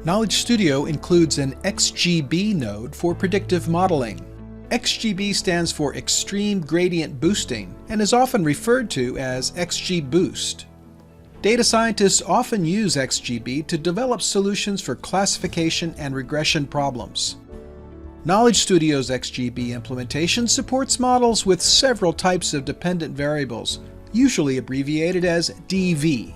Knowledge Studio includes an XGB node for predictive modeling. XGB stands for Extreme Gradient Boosting and is often referred to as XGBoost. Data scientists often use XGB to develop solutions for classification and regression problems. Knowledge Studio's XGB implementation supports models with several types of dependent variables, usually abbreviated as DV.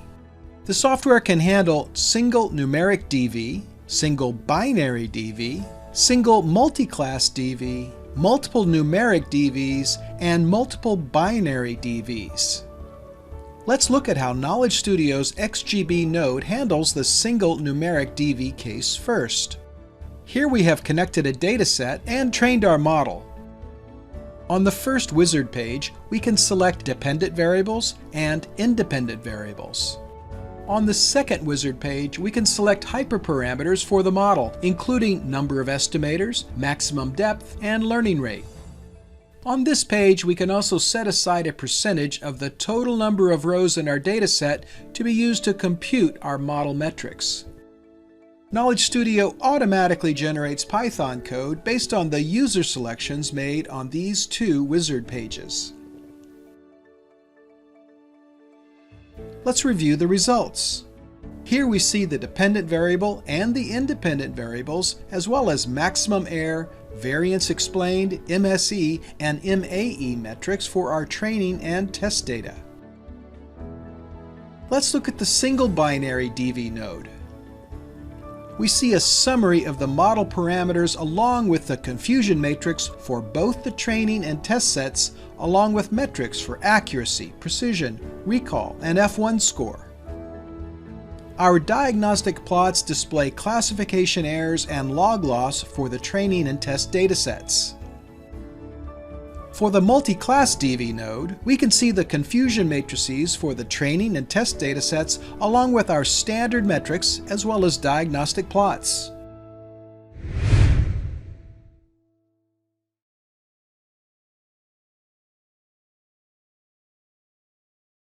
The software can handle single numeric DV, single binary DV, single multiclass DV, multiple numeric DVs, and multiple binary DVs. Let's look at how Knowledge Studio's XGB node handles the single numeric DV case first. Here we have connected a dataset and trained our model. On the first wizard page, we can select dependent variables and independent variables. On the second wizard page, we can select hyperparameters for the model, including number of estimators, maximum depth, and learning rate. On this page, we can also set aside a percentage of the total number of rows in our dataset to be used to compute our model metrics. Knowledge Studio automatically generates Python code based on the user selections made on these two wizard pages. Let's review the results. Here we see the dependent variable and the independent variables, as well as maximum error, variance explained, MSE, and MAE metrics for our training and test data. Let's look at the single binary DV node. We see a summary of the model parameters along with the confusion matrix for both the training and test sets, along with metrics for accuracy, precision, recall, and F1 score. Our diagnostic plots display classification errors and log loss for the training and test datasets. For the multiclass DV node, we can see the confusion matrices for the training and test datasets along with our standard metrics as well as diagnostic plots.